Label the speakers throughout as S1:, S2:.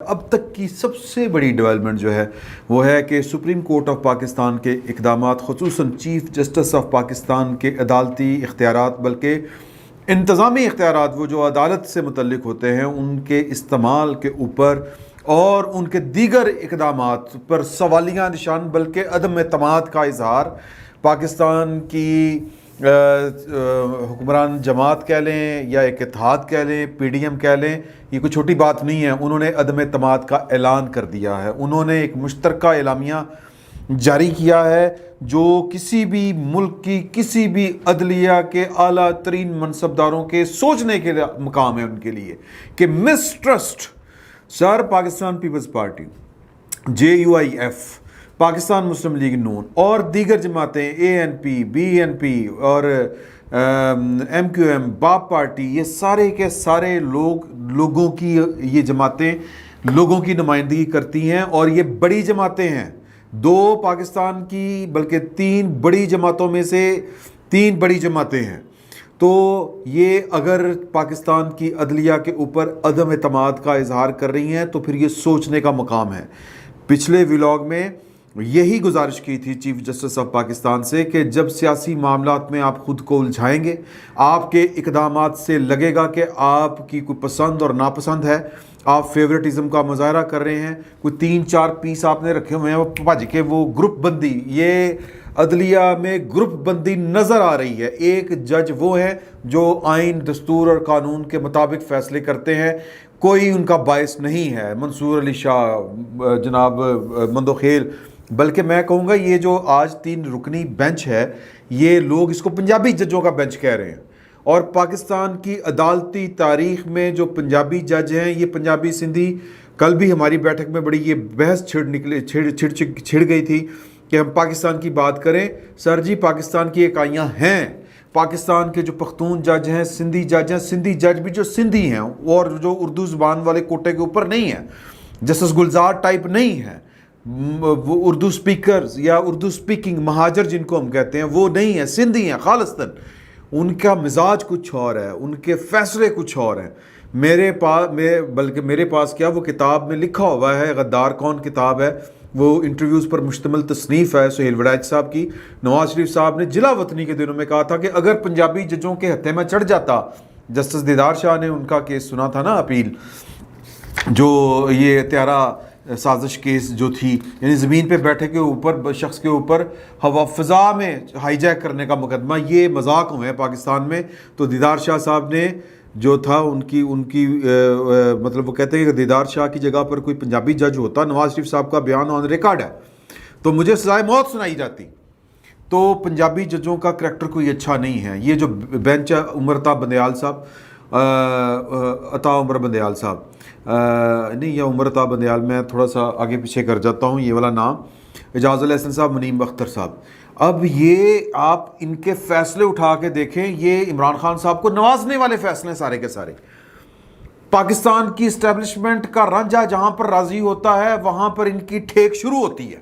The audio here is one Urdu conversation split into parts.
S1: اب تک کی سب سے بڑی ڈیولپمنٹ جو ہے وہ ہے کہ سپریم کورٹ آف پاکستان کے اقدامات، خصوصاً چیف جسٹس آف پاکستان کے عدالتی اختیارات بلکہ انتظامی اختیارات، وہ جو عدالت سے متعلق ہوتے ہیں، ان کے استعمال کے اوپر اور ان کے دیگر اقدامات پر سوالیہ نشان بلکہ عدم اعتماد کا اظہار پاکستان کی حکمران جماعت کہہ لیں یا ایک اتحاد کہہ لیں، پی ڈی ایم کہہ لیں، یہ کوئی چھوٹی بات نہیں ہے۔ انہوں نے عدم اعتماد کا اعلان کر دیا ہے، انہوں نے ایک مشترکہ اعلامیہ جاری کیا ہے جو کسی بھی ملک کی کسی بھی عدلیہ کے اعلیٰ ترین منصبداروں کے سوچنے کے مقام ہے ان کے لیے کہ مسٹرسٹ سر پاکستان پیپلز پارٹی، جے یو آئی ایف، پاکستان مسلم لیگ نون اور دیگر جماعتیں، اے این پی، بی این پی اور ایم کیو ایم، باپ پارٹی، یہ سارے کے سارے لوگوں کی یہ جماعتیں لوگوں کی نمائندگی کرتی ہیں اور یہ بڑی جماعتیں ہیں، دو پاکستان کی بلکہ تین بڑی جماعتوں میں سے تین بڑی جماعتیں ہیں۔ تو یہ اگر پاکستان کی عدلیہ کے اوپر عدم اعتماد کا اظہار کر رہی ہیں تو پھر یہ سوچنے کا مقام ہے۔ پچھلے ولاگ میں یہی گزارش کی تھی چیف جسٹس آف پاکستان سے کہ جب سیاسی معاملات میں آپ خود کو الجھائیں گے، آپ کے اقدامات سے لگے گا کہ آپ کی کوئی پسند اور ناپسند ہے، آپ فیورٹزم کا مظاہرہ کر رہے ہیں، کوئی 3-4 پیس آپ نے رکھے ہوئے ہیں، وہ بھج کے وہ گروپ بندی، یہ عدلیہ میں گروپ بندی نظر آ رہی ہے۔ ایک جج وہ ہے جو آئین، دستور اور قانون کے مطابق فیصلے کرتے ہیں، کوئی ان کا باعث نہیں ہے، منصور علی شاہ، جناب مندوخیل، بلکہ میں کہوں گا یہ جو آج 3 رکنی بینچ ہے، یہ لوگ اس کو پنجابی ججوں کا بینچ کہہ رہے ہیں، اور پاکستان کی عدالتی تاریخ میں جو پنجابی جج ہیں، یہ پنجابی سندھی، کل بھی ہماری بیٹھک میں بڑی یہ بحث چھڑ گئی تھی کہ ہم پاکستان کی بات کریں۔ سر جی، پاکستان کی اکائیاں ہیں، پاکستان کے جو پختون جج ہیں، سندھی جج ہیں، سندھی جج بھی جو سندھی ہیں اور جو اردو زبان والے کوٹے کے اوپر نہیں ہیں، جسٹس گلزار ٹائپ نہیں ہیں، وہ اردو سپیکرز یا اردو سپیکنگ مہاجر جن کو ہم کہتے ہیں وہ نہیں ہیں، سندھی ہیں خالصتاً۔ ان کا مزاج کچھ اور ہے، ان کے فیصلے کچھ اور ہیں۔ میرے پاس کیا وہ کتاب میں لکھا ہوا ہے، غدار کون کتاب ہے، وہ انٹرویوز پر مشتمل تصنیف ہے سہیل وڑائچ صاحب کی۔ نواز شریف صاحب نے جلا وطنی کے دنوں میں کہا تھا کہ اگر پنجابی ججوں کے ہتھے میں چڑھ جاتا، جسٹس دیدار شاہ نے ان کا کیس سنا تھا نا، اپیل، جو یہ تیارہ سازش کیس جو تھی، یعنی زمین پہ بیٹھے کے اوپر شخص کے اوپر ہوا فضا میں ہائی جیک کرنے کا مقدمہ، یہ مذاق ہوئے ہیں پاکستان میں۔ تو دیدار شاہ صاحب نے جو تھا ان کی مطلب وہ کہتے ہیں کہ دیدار شاہ کی جگہ پر کوئی پنجابی جج ہوتا، نواز شریف صاحب کا بیان آن ریکارڈ ہے، تو مجھے سزائے موت سنائی جاتی۔ تو پنجابی ججوں کا کریکٹر کوئی اچھا نہیں ہے۔ یہ جو بینچ ہے، عمر بندیال صاحب، عطا عمر بندیال صاحب، نہیں، یہ عمر عطا بندیال، میں تھوڑا سا آگے پیچھے کر جاتا ہوں یہ والا نام، اعجاز الحسن صاحب، منیم اختر صاحب۔ اب یہ آپ ان کے فیصلے اٹھا کے دیکھیں، یہ عمران خان صاحب کو نوازنے والے فیصلے سارے کے سارے۔ پاکستان کی اسٹیبلشمنٹ کا رانجھا جہاں پر راضی ہوتا ہے وہاں پر ان کی ٹھیک شروع ہوتی ہے۔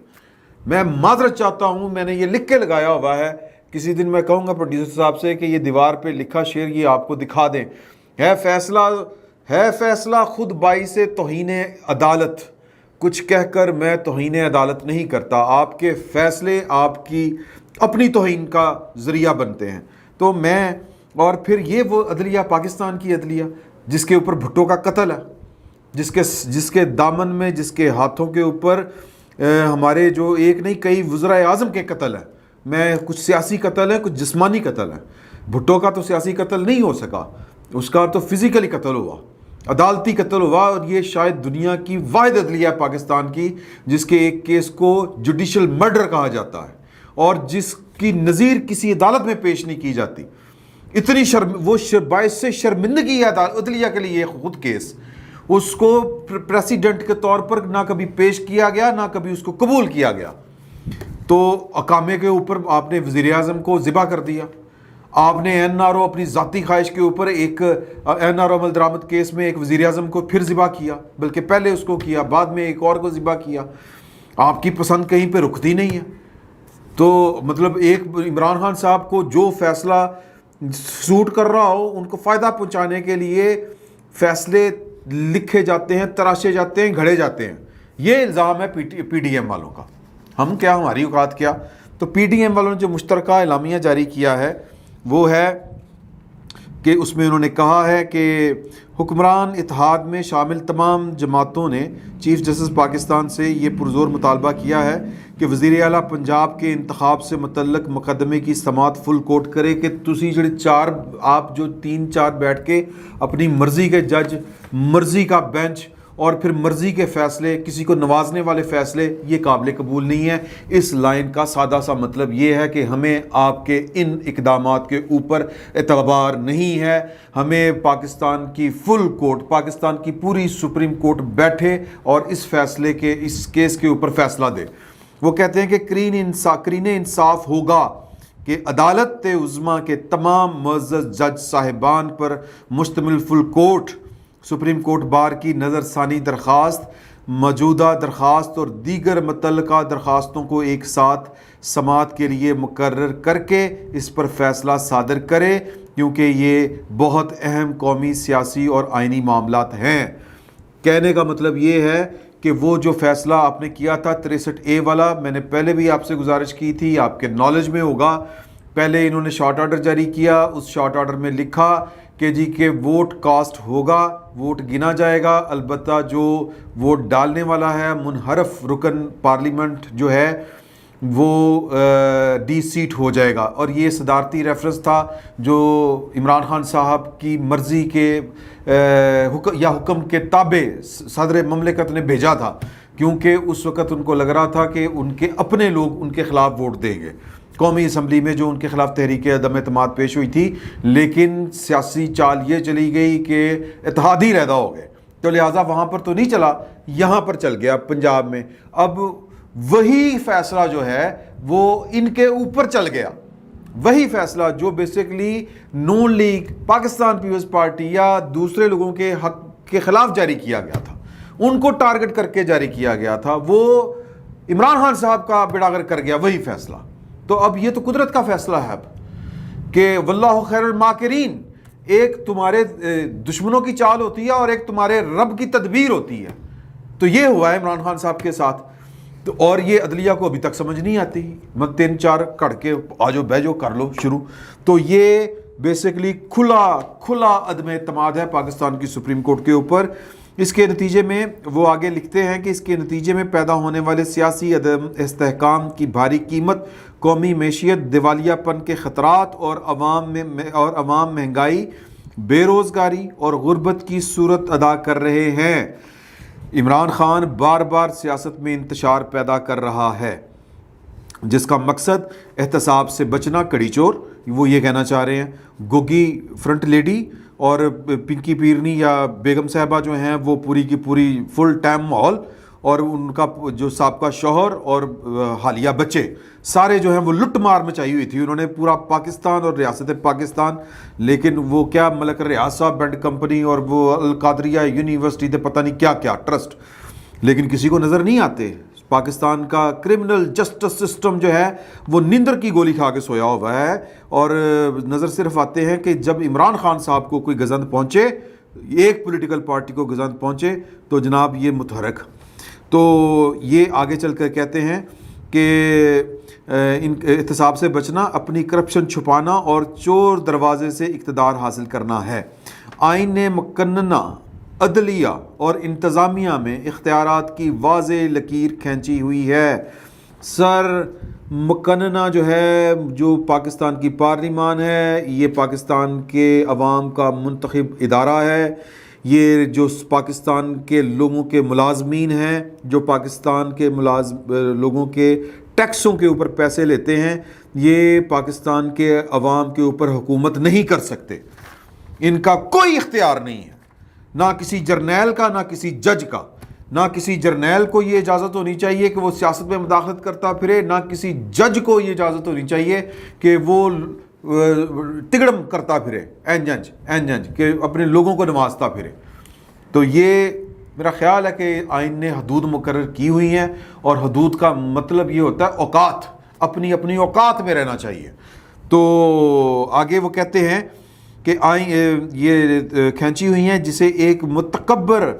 S1: میں معذرت چاہتا ہوں، میں نے یہ لکھ کے لگایا ہوا ہے، کسی دن میں کہوں گا پروڈیوسر صاحب سے کہ یہ دیوار پہ لکھا شعر یہ آپ کو دکھا دیں۔ ہے فیصلہ خود باعث توہین عدالت، کچھ کہہ کر میں توہین عدالت نہیں کرتا، آپ کے فیصلے آپ کی اپنی توہین کا ذریعہ بنتے ہیں۔ تو میں، اور پھر یہ وہ عدلیہ، پاکستان کی عدلیہ جس کے اوپر بھٹو کا قتل ہے، جس کے دامن میں، جس کے ہاتھوں کے اوپر ہمارے جو ایک نہیں کئی وزرائے اعظم کے قتل ہے، میں کچھ سیاسی قتل ہے، کچھ جسمانی قتل ہے۔ بھٹو کا تو سیاسی قتل نہیں ہو سکا، اس کا تو فزیکلی قتل ہوا، عدالتی قتل ہوا، اور یہ شاید دنیا کی واحد عدلیہ ہے پاکستان کی جس کے ایک کیس کو جوڈیشل مرڈر کہا جاتا ہے اور جس کی نظیر کسی عدالت میں پیش نہیں کی جاتی۔ اتنی وہ باعث سے شرمندگی ہے عدلیہ کے لیے خود کیس، اس کو پریسیڈنٹ کے طور پر نہ کبھی پیش کیا گیا، نہ کبھی اس کو قبول کیا گیا۔ تو اقامے کے اوپر آپ نے وزیر اعظم کو ذبح کر دیا، آپ نے این آر او اپنی ذاتی خواہش کے اوپر ایک این آر او عمل درآمد کیس میں ایک وزیر اعظم کو پھر ذبح کیا، بلکہ پہلے اس کو کیا، بعد میں ایک اور کو ذبح کیا۔ آپ کی پسند کہیں پہ رکتی نہیں ہے۔ تو مطلب ایک عمران خان صاحب کو جو فیصلہ سوٹ کر رہا ہو، ان کو فائدہ پہنچانے کے لیے فیصلے لکھے جاتے ہیں, تراشے جاتے ہیں, گھڑے جاتے ہیں. یہ الزام ہے پی ڈی ایم والوں کا. ہم کیا, ہماری اوقات کیا. تو پی ڈی ایم والوں نے جو مشترکہ اعلامیہ جاری کیا ہے وہ ہے کہ اس میں انہوں نے کہا ہے کہ حکمران اتحاد میں شامل تمام جماعتوں نے چیف جسٹس پاکستان سے یہ پرزور مطالبہ کیا ہے کہ وزیر اعلیٰ پنجاب کے انتخاب سے متعلق مقدمے کی سماعت فل کورٹ کرے کہ تسی جڑے آپ جو 3-4 بیٹھ کے اپنی مرضی کے جج, مرضی کا بینچ اور پھر مرضی کے فیصلے, کسی کو نوازنے والے فیصلے, یہ قابل قبول نہیں ہے. اس لائن کا سادہ سا مطلب یہ ہے کہ ہمیں آپ کے ان اقدامات کے اوپر اعتبار نہیں ہے. ہمیں پاکستان کی فل کورٹ, پاکستان کی پوری سپریم کورٹ بیٹھے اور اس فیصلے کے, اس کیس کے اوپر فیصلہ دے. وہ کہتے ہیں کہ کرین انصاف ہوگا کہ عدالت عظمیٰ کے تمام معزز جج صاحبان پر مشتمل full court supreme court bar کی نظر ثانی درخواست, موجودہ درخواست اور دیگر متعلقہ درخواستوں کو ایک ساتھ سماعت کے لیے مقرر کر کے اس پر فیصلہ صادر کرے, کیونکہ یہ بہت اہم قومی, سیاسی اور آئینی معاملات ہیں. کہنے کا مطلب یہ ہے کہ وہ جو فیصلہ آپ نے کیا تھا 63A والا, میں نے پہلے بھی آپ سے گزارش کی تھی, آپ کے نالج میں ہوگا. پہلے انہوں نے شارٹ آرڈر جاری کیا, اس شارٹ آرڈر میں لکھا کہ جی کہ ووٹ کاسٹ ہوگا, ووٹ گنا جائے گا, البتہ جو ووٹ ڈالنے والا ہے منحرف رکن پارلیمنٹ جو ہے وہ ڈی سیٹ ہو جائے گا. اور یہ صدارتی ریفرنس تھا جو عمران خان صاحب کی مرضی کے یا حکم کے تابع صدر مملکت نے بھیجا تھا, کیونکہ اس وقت ان کو لگ رہا تھا کہ ان کے اپنے لوگ ان کے خلاف ووٹ دیں گے. قومی اسمبلی میں جو ان کے خلاف تحریک عدم اعتماد پیش ہوئی تھی, لیکن سیاسی چال یہ چلی گئی کہ اتحادی علیحدہ ہو گئے, تو لہٰذا وہاں پر تو نہیں چلا, یہاں پر چل گیا پنجاب میں. اب وہی فیصلہ جو ہے وہ ان کے اوپر چل گیا, وہی فیصلہ جو بیسیکلی نون لیگ, پاکستان پیپلز پارٹی یا دوسرے لوگوں کے حق کے خلاف جاری کیا گیا تھا, ان کو ٹارگٹ کر کے جاری کیا گیا تھا, وہ عمران خان صاحب کا بیڑا غرق کر گیا وہی فیصلہ. تو اب یہ تو قدرت کا فیصلہ ہے اب کہ واللہ خیر الماکرین, ایک تمہارے دشمنوں کی چال ہوتی ہے اور ایک تمہارے رب کی تدبیر ہوتی ہے. تو یہ ہوا ہے عمران خان صاحب کے ساتھ. تو اور یہ عدلیہ کو ابھی تک سمجھ نہیں آتی, مت 3-4 کڑ کے آجو بہ جو کر لو شروع. تو یہ بیسیکلی کھلا عدم اعتماد ہے پاکستان کی سپریم کورٹ کے اوپر. اس کے نتیجے میں وہ آگے لکھتے ہیں کہ اس کے نتیجے میں پیدا ہونے والے سیاسی عدم استحکام کی بھاری قیمت قومی معیشت, دیوالیہ پن کے خطرات اور عوام مہنگائی, بے روزگاری اور غربت کی صورت ادا کر رہے ہیں. عمران خان بار بار سیاست میں انتشار پیدا کر رہا ہے جس کا مقصد احتساب سے بچنا, کڑی چور وہ یہ کہنا چاہ رہے ہیں. گوگی فرنٹ لیڈی اور پنکی پیرنی یا بیگم صاحبہ جو ہیں وہ پوری کی پوری فل ٹائم ماحول, اور ان کا جو سابقہ شوہر اور حالیہ بچے سارے جو ہیں وہ لٹ مار مچائی ہوئی تھی. انہوں نے پورا پاکستان اور ریاست پاکستان, لیکن وہ کیا ملک ریاض صاحب بینڈ کمپنی اور وہ القادریہ یونیورسٹی تھے پتہ نہیں کیا کیا ٹرسٹ, لیکن کسی کو نظر نہیں آتے. پاکستان کا کرمنل جسٹس سسٹم جو ہے وہ نیندر کی گولی کھا کے سویا ہوا ہے, اور نظر صرف آتے ہیں کہ جب عمران خان صاحب کو کوئی گزند پہنچے, ایک پولیٹیکل پارٹی کو گزند پہنچے تو جناب یہ متحرک. تو یہ آگے چل کر کہتے ہیں کہ ان احتساب سے بچنا, اپنی کرپشن چھپانا اور چور دروازے سے اقتدار حاصل کرنا ہے. آئین نے مقننہ عدلیہ اور انتظامیہ میں اختیارات کی واضح لکیر کھینچی ہوئی ہے. سر مقننہ جو ہے, جو پاکستان کی پارلیمان ہے, یہ پاکستان کے عوام کا منتخب ادارہ ہے. یہ جو پاکستان کے لوگوں کے ملازمین ہیں, جو پاکستان کے لوگوں کے ٹیکسوں کے اوپر پیسے لیتے ہیں, یہ پاکستان کے عوام کے اوپر حکومت نہیں کر سکتے. ان کا کوئی اختیار نہیں ہے, نہ کسی جرنیل کا, نہ کسی جج کا. نہ کسی جرنیل کو یہ اجازت ہونی چاہیے کہ وہ سیاست میں مداخلت کرتا پھرے, نہ کسی جج کو یہ اجازت ہونی چاہیے کہ وہ تگڑم کرتا پھرے, اینجنج کہ اپنے لوگوں کو نوازتا پھرے. تو یہ میرا خیال ہے کہ آئین نے حدود مقرر کی ہوئی ہیں, اور حدود کا مطلب یہ ہوتا ہے اپنی اوقات میں رہنا چاہیے. تو آگے وہ کہتے ہیں کہ یہ کھینچی ہوئی ہیں جسے ایک متکبر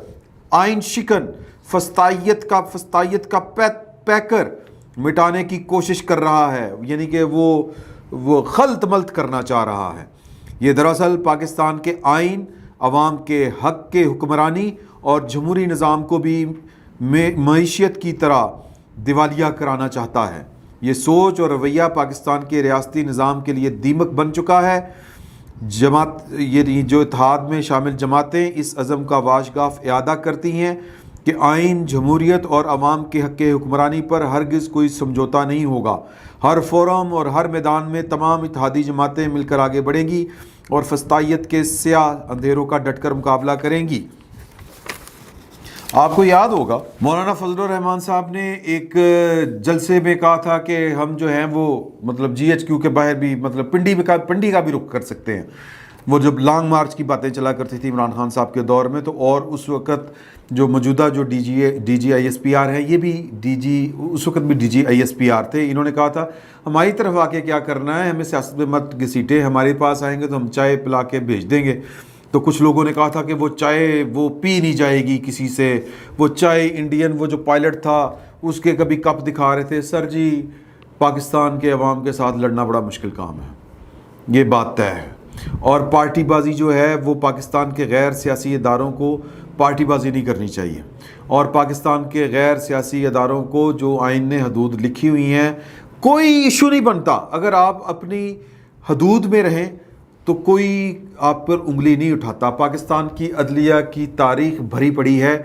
S1: آئین شکن فسطائیت کا پیکر مٹانے کی کوشش کر رہا ہے، یعنی کہ وہ خلط ملط کرنا چاہ رہا ہے۔ یہ دراصل پاکستان کے آئین، عوام کے حق کے حکمرانی اور جمہوری نظام کو بھی معیشت کی طرح دیوالیہ کرانا چاہتا ہے۔ یہ سوچ اور رویہ پاکستان کے ریاستی نظام کے لیے دیمک بن چکا ہے۔ یہ جو اتحاد میں شامل جماعتیں اس عزم کا واجگاف اعادہ کرتی ہیں کہ آئین، جمہوریت اور عوام کے حق حکمرانی پر ہرگز کوئی سمجھوتا نہیں ہوگا۔ ہر فورم اور ہر میدان میں تمام اتحادی جماعتیں مل کر آگے بڑھیں گی اور فسطائیت کے سیاہ اندھیروں کا ڈٹ کر مقابلہ کریں گی۔ آپ کو یاد ہوگا مولانا فضل الرحمان صاحب نے ایک جلسے میں کہا تھا کہ ہم جو ہیں وہ مطلب جی ایچ کیو کے باہر بھی مطلب پنڈی کا بھی رخ کر سکتے ہیں۔ وہ جب لانگ مارچ کی باتیں چلا کرتی تھی عمران خان صاحب کے دور میں، تو اور اس وقت جو موجودہ جو D G I S P R ہے، یہ بھی اس وقت بھی D G I S P R تھے، انہوں نے کہا تھا ہماری طرف آ کے کیا کرنا ہے، ہمیں سیاست میں مت گھسیٹیں، ہمارے پاس آئیں گے تو ہم چائے پلا کے بھیج دیں گے۔ تو کچھ لوگوں نے کہا تھا کہ وہ چائے وہ پی نہیں جائے گی کسی سے، وہ چائے انڈین وہ جو پائلٹ تھا اس کے کبھی کپ دکھا رہے تھے۔ سر جی، پاکستان کے عوام کے ساتھ لڑنا بڑا مشکل کام ہے، یہ بات طے ہے۔ اور پارٹی بازی جو ہے وہ پاکستان کے غیر سیاسی اداروں کو پارٹی بازی نہیں کرنی چاہیے، اور پاکستان کے غیر سیاسی اداروں کو جو آئین نے حدود لکھی ہوئی ہیں، کوئی ایشو نہیں بنتا اگر آپ اپنی حدود میں رہیں تو کوئی آپ پر انگلی نہیں اٹھاتا۔ پاکستان کی عدلیہ کی تاریخ بھری پڑی ہے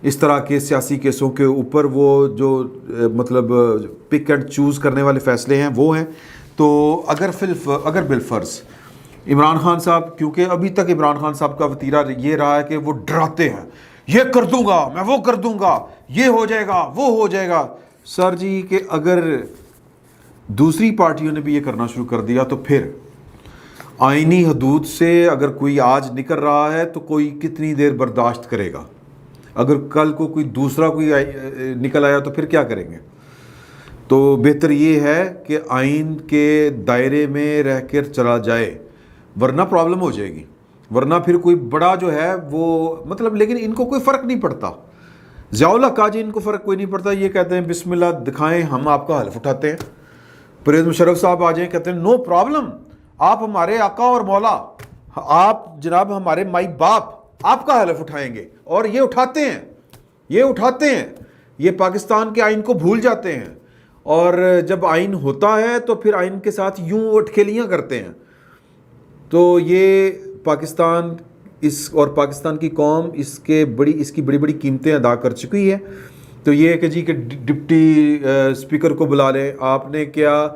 S1: اس طرح کے سیاسی کیسوں کے اوپر، وہ جو مطلب پک اینڈ چوز کرنے والے فیصلے ہیں وہ ہیں۔ تو اگر بالفرض عمران خان صاحب، کیونکہ ابھی تک عمران خان صاحب کا وتیرہ یہ رہا ہے کہ وہ ڈراتے ہیں، یہ کر دوں گا میں، وہ کر دوں گا، یہ ہو جائے گا، وہ ہو جائے گا۔ سر جی کہ اگر دوسری پارٹیوں نے بھی یہ کرنا شروع کر دیا تو پھر آئینی حدود سے اگر کوئی آج نکل رہا ہے تو کوئی کتنی دیر برداشت کرے گا؟ اگر کل کو کوئی دوسرا کوئی نکل آیا تو پھر کیا کریں گے؟ تو بہتر یہ ہے کہ آئین کے دائرے میں رہ کر چلا جائے، ورنہ پرابلم ہو جائے گی، ورنہ پھر کوئی بڑا جو ہے وہ مطلب، لیکن ان کو کوئی فرق نہیں پڑتا۔ ضیاء اللہ قاضی ان کو فرق کوئی نہیں پڑتا، یہ کہتے ہیں بسم اللہ دکھائیں، ہم آپ کا حلف اٹھاتے ہیں۔ پرویز مشرف صاحب آ جائیں، کہتے ہیں نو پرابلم، آپ ہمارے آقا اور مولا، آپ جناب ہمارے مائی باپ، آپ کا حلف اٹھائیں گے، اور یہ اٹھاتے ہیں، یہ پاکستان کے آئین کو بھول جاتے ہیں، اور جب آئین ہوتا ہے تو پھر آئین کے ساتھ یوں اٹکھیلیاں کرتے ہیں۔ تو یہ پاکستان اور پاکستان کی قوم اس کی بڑی بڑی قیمتیں ادا کر چکی ہے۔ تو یہ کہ جی کہ ڈپٹی اسپیکر کو بلا لیں، آپ نے کیا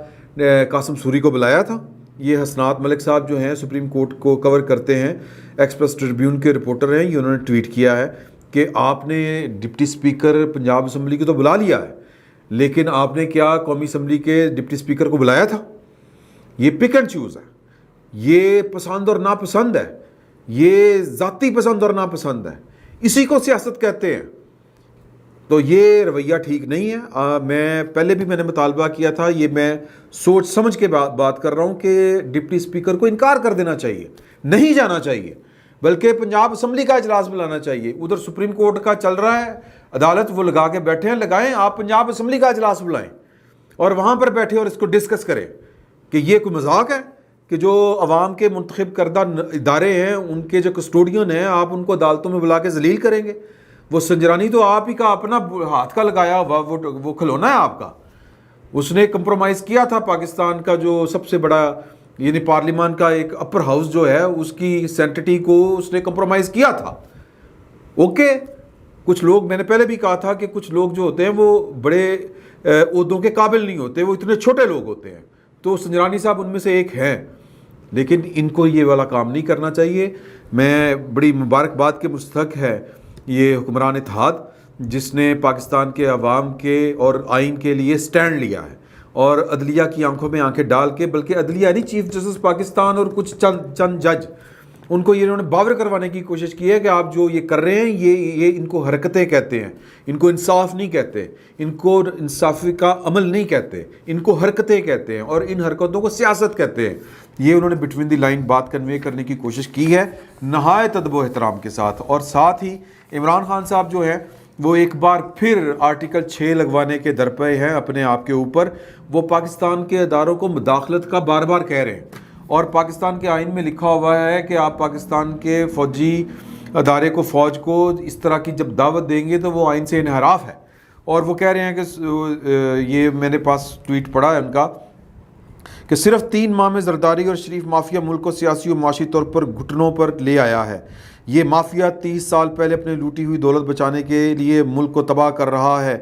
S1: قاسم سوری کو بلایا تھا؟ یہ حسنات ملک صاحب جو ہیں سپریم کورٹ کو کور کرتے ہیں، ایکسپریس ٹریبیون کے رپورٹر ہیں، یہ انہوں نے ٹویٹ کیا ہے کہ آپ نے ڈپٹی اسپیکر پنجاب اسمبلی کو تو بلا لیا ہے، لیکن آپ نے کیا قومی اسمبلی کے ڈپٹی اسپیکر کو بلایا تھا؟ یہ پک اینڈ چوز ہے، یہ پسند اور ناپسند ہے، یہ ذاتی پسند اور ناپسند ہے، اسی کو سیاست کہتے ہیں۔ تو یہ رویہ ٹھیک نہیں ہے۔ میں پہلے بھی میں نے مطالبہ کیا تھا، یہ میں سوچ سمجھ کے بات کر رہا ہوں کہ ڈپٹی اسپیکر کو انکار کر دینا چاہیے، نہیں جانا چاہیے، بلکہ پنجاب اسمبلی کا اجلاس بلانا چاہیے۔ ادھر سپریم کورٹ کا چل رہا ہے، عدالت وہ لگا کے بیٹھے ہیں، لگائیں، آپ پنجاب اسمبلی کا اجلاس بلائیں اور وہاں پر بیٹھے اور اس کو ڈسکس کریں کہ یہ کوئی مذاق ہے کہ جو عوام کے منتخب کردہ ادارے ہیں ان کے جو کسٹوڈین ہیں آپ ان کو عدالتوں میں بلا کے ذلیل کریں گے۔ وہ سنجرانی تو آپ ہی کا اپنا ہاتھ کا لگایا وہ کھلونا ہے آپ کا۔ اس نے کمپرومائز کیا تھا پاکستان کا جو سب سے بڑا یعنی پارلیمان کا ایک اپر ہاؤس جو ہے اس کی سینٹٹی کو اس نے کمپرومائز کیا تھا۔ اوکے، کچھ لوگ، میں نے پہلے بھی کہا تھا کہ کچھ لوگ جو ہوتے ہیں وہ بڑے عہدوں کے قابل نہیں ہوتے، وہ اتنے چھوٹے لوگ ہوتے ہیں، تو سنجرانی صاحب ان میں سے ایک ہیں، لیکن ان کو یہ والا کام نہیں کرنا چاہیے۔ میں بڑی مبارکباد کے مستحق ہے یہ حکمران اتحاد جس نے پاکستان کے عوام کے اور آئین کے لیے سٹینڈ لیا ہے، اور عدلیہ کی آنکھوں میں آنکھیں ڈال کے، بلکہ عدلیہ نہیں، چیف جسٹس پاکستان اور کچھ چند جج ان کو یہ انہوں نے باور کروانے کی کوشش کی ہے کہ آپ جو یہ کر رہے ہیں یہ ان کو حرکتیں کہتے ہیں, ان کو انصاف نہیں کہتے, ان کو انصافی کا عمل نہیں کہتے, ان کو حرکتیں کہتے ہیں اور ان حرکتوں کو سیاست کہتے ہیں. یہ انہوں نے بٹوین دی لائن بات کنوے کرنے کی کوشش کی ہے نہایت ادب و احترام کے ساتھ. اور ساتھ ہی عمران خان صاحب جو ہیں وہ ایک بار پھر آرٹیکل 6 لگوانے کے درپے ہیں اپنے آپ کے اوپر. وہ پاکستان کے اداروں کو مداخلت کا بار بار کہہ رہے ہیں اور پاکستان کے آئین میں لکھا ہوا ہے کہ آپ پاکستان کے فوجی ادارے کو, فوج کو اس طرح کی جب دعوت دیں گے تو وہ آئین سے انحراف ہے. اور وہ کہہ رہے ہیں کہ یہ میں نے پاس ٹویٹ پڑھا ہے ان کا کہ صرف 3 ماہ میں زرداری اور شریف مافیا ملک کو سیاسی و معاشی طور پر گھٹنوں پر لے آیا ہے. یہ مافیا 30 سال پہلے اپنے لوٹی ہوئی دولت بچانے کے لیے ملک کو تباہ کر رہا ہے.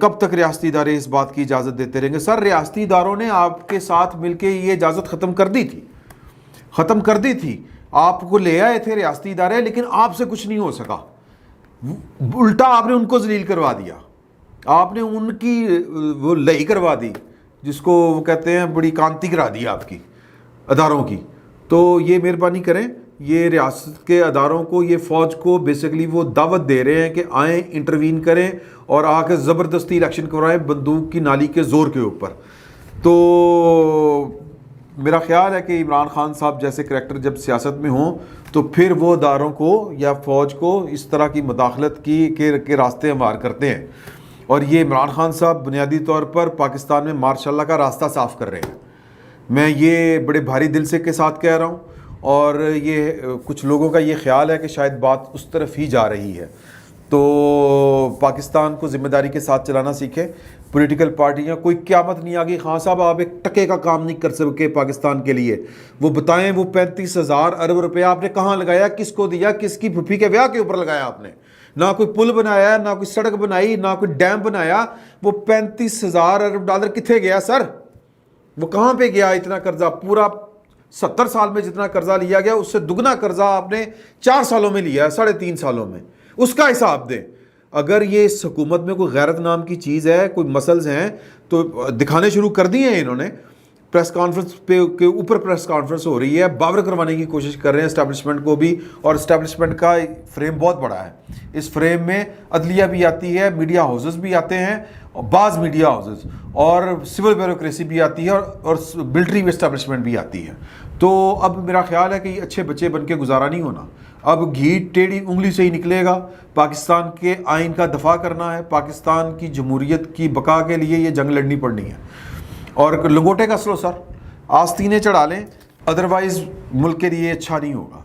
S1: کب تک ریاستی ادارے اس بات کی اجازت دیتے رہیں گے؟ سر ریاستی اداروں نے آپ کے ساتھ مل کے یہ اجازت ختم کر دی تھی. آپ کو لے آئے تھے ریاستی ادارے لیکن آپ سے کچھ نہیں ہو سکا. الٹا آپ نے ان کو ذلیل کروا دیا, آپ نے ان کی وہ لئی کروا دی جس کو وہ کہتے ہیں بڑی کانتی کرا دی آپ کی اداروں کی. تو یہ مہربانی کریں, یہ ریاست کے اداروں کو, یہ فوج کو بیسیکلی وہ دعوت دے رہے ہیں کہ آئیں انٹروین کریں اور آ کے زبردستی الیکشن کروائیں بندوق کی نالی کے زور کے اوپر. تو میرا خیال ہے کہ عمران خان صاحب جیسے کریکٹر جب سیاست میں ہوں تو پھر وہ اداروں کو یا فوج کو اس طرح کی مداخلت کے راستے ہموار کرتے ہیں. اور یہ عمران خان صاحب بنیادی طور پر پاکستان میں ماشاء اللہ کا راستہ صاف کر رہے ہیں. میں یہ بڑے بھاری دل سے کے ساتھ کہہ رہا ہوں اور یہ کچھ لوگوں کا یہ خیال ہے کہ شاید بات اس طرف ہی جا رہی ہے. تو پاکستان کو ذمہ داری کے ساتھ چلانا سیکھیں. پولیٹیکل پارٹیاں, کوئی قیامت نہیں آ گئی خان صاحب آپ ایک ٹکے کا کام نہیں کر سکے پاکستان کے لیے. وہ بتائیں وہ 35,000 ارب روپیہ آپ نے کہاں لگایا, کس کو دیا, کس کی پھپھی کے بیاہ کے اوپر لگایا آپ نے؟ نہ کوئی پل بنایا, نہ کوئی سڑک بنائی, نہ کوئی ڈیم بنایا. وہ 35,000 ارب ڈالر کتنے گیا سر؟ وہ کہاں پہ گیا اتنا قرضہ؟ پورا 70 سال میں جتنا قرضہ لیا گیا اس سے دگنا قرضہ آپ نے 4 سالوں میں لیا ہے, 3.5 سالوں میں. اس کا حساب دیں. اگر یہ اس حکومت میں کوئی غیرت نام کی چیز ہے, کوئی مسلز ہیں تو دکھانے شروع کر دیے ہیں انہوں نے. پریس کانفرنس کے اوپر پریس کانفرنس ہو رہی ہے, باور کروانے کی کوشش کر رہے ہیں اسٹیبلشمنٹ کو بھی. اور اسٹیبلشمنٹ کا فریم بہت بڑا ہے. اس فریم میں عدلیہ بھی آتی ہے, میڈیا ہاؤسز بھی آتے ہیں, بعض میڈیا ہاؤسز, اور سول بیوروکریسی بھی آتی ہے, اور ملٹری اسٹیبلشمنٹ بھی آتی ہے. تو اب میرا خیال ہے کہ یہ اچھے بچے بن کے گزارا نہیں ہونا. اب گھی ٹیڑھی انگلی سے ہی نکلے گا. پاکستان کے آئین کا دفاع کرنا ہے, پاکستان کی جمہوریت کی بقا کے لیے یہ جنگ لڑنی پڑنی ہے. اور لنگوٹے کا سلو سر, آستینیں چڑھا لیں, ادروائز ملک کے لیے اچھا نہیں ہوگا.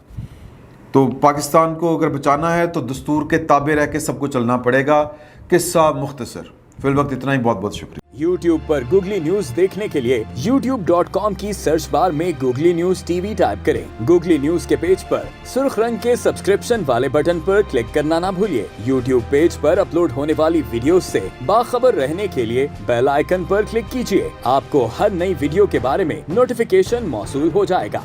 S1: تو پاکستان کو اگر بچانا ہے تو دستور کے تابع رہ کے سب کو چلنا پڑے گا. قصہ مختصر, فی الوقت اتنا ہی. بہت بہت شکریہ.
S2: YouTube پر گوگلی نیوز دیکھنے کے لیے youtube.com کی سرچ بار میں googly news T V type کریں. گوگلی نیوز کے پیج پر سرخ رنگ کے سبسکرپشن والے بٹن پر کلک کرنا نہ بھولیے. YouTube پیج پر اپلوڈ ہونے والی ویڈیوز سے باخبر رہنے کے لیے بیل آئیکن پر کلک کیجیے. آپ کو ہر نئی ویڈیو کے بارے میں نوٹیفیکیشن موصول ہو جائے گا.